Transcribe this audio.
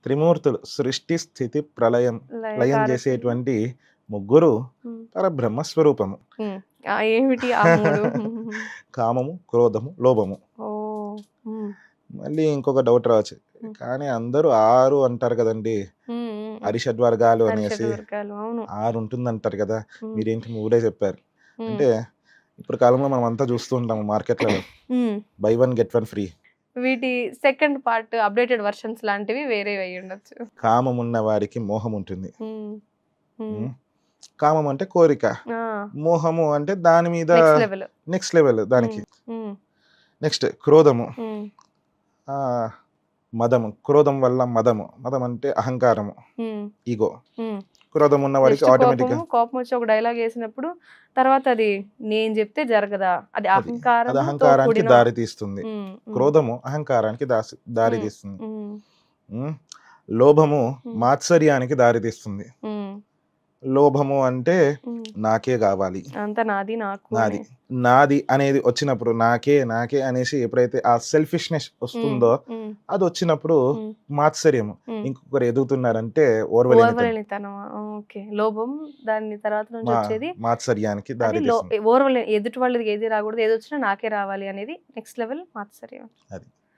త్రిమూర్తులు సృష్టి, స్థితి, ప్రళయం లయం లయకారకులు. చేసేటువంటి ముగ్గురు హ్మ్. పరబ్రహ్మ స్వరూపము. హ్మ్. ఏమిటి ఆ 3? కామము, క్రోధము, లోభము. ఓహ్! హ్మ్. మళ్ళీ ఇంకొక డౌట్ రావచ్చు. హ్మ్. కానీ అందరూ 6 అంటారు కదండీ! హ్మ్. హ్మ్. హ్మ్. అరిషడ్ వర్గాలు అరిషడ్ అనేసి. వర్గాలు. అవును. 6 ఉంటుందంటారు కదా! హ్మ్. మీరేంటి 3 చెప్పారు. హ్మ్. అంటే ఇప్పుడు కాలంలో మనం అంతా చూస్తూ ఉంటాము మార్కెట్‌లలో. హ్మ్. By 1 get 1 free. వీటి సెకండ్ పార్ట్ అప్‌డేటెడ్ వెర్షన్స్ లాంటివి వేరేవి అయ్యుండొచ్చు. కామమున్న వారికి మోహం ఉంటుంది. హ్మ్. హ్మ్. హ్మ్. కామం అంటే కోరిక. ఆ! మోహము అంటే దాని మీద నెక్స్ట్ లెవెల్. నెక్స్ట్ లెవెల్ హ్మ్. దానికి. హ్మ్. నెక్స్ట్ క్రోధము. హ్మ్. ఆహ్, మదము. క్రోధం వల్ల మదము. మదం అంటే అహంకారము. హ్మ్. ఇగో. హ్మ్. క్రోధం ఉన్న వారికి నెక్స్ట్ ఆటోమేటిక్‌గా కోపము. కోపమొచ్చి ఒక డైలాగ్ యేసినప్పుడు తర్వాత అది నేను జెప్తే జరగదా? అది అది. అది అహంకారముతో అహంకారానికి కూడిన. దారి తీస్తుంది. హ్మ్. హ్మ్. క్రోధము అహంకారానికి దారి హ్మ్. తీస్తుంది. హ్మ్. హ్మ్. లోభము హ్మ్. మాత్సర్యానికి దారి తీస్తుంది. హ్మ్. లోభము అంటే హ్మ్. నాకే గావాలి. అంతా నాది, నాకు నాది. అని. నాది అనేది వచ్చినప్పుడు నాకే, నాకే అనేసి ఎప్పుడైతే ఆ సెల్ఫిష్‌నెస్ హ్మ్. వస్తుందో హ్మ్. అదొచ్చినప్పుడు హ్మ్. మాత్సర్యము. హ్మ్. ఇంకొకరు ఎదుగుతున్నారంటే ఓర్వలేనితనం. ఓర్వలేనితనమా? ఓకే. లోభం దాని తర్వాత మా నుంచొచ్చేది మాత్సర్యానికి అది దారి తీస్తుంది. ఓర్వలే ఎదుటి వాళ్ళది ఏది రాకూడదు. ఏదొచ్చినా నాకే రావాలి అనేది నెక్స్ట్ లెవెల్ మాత్సర్యం. అది.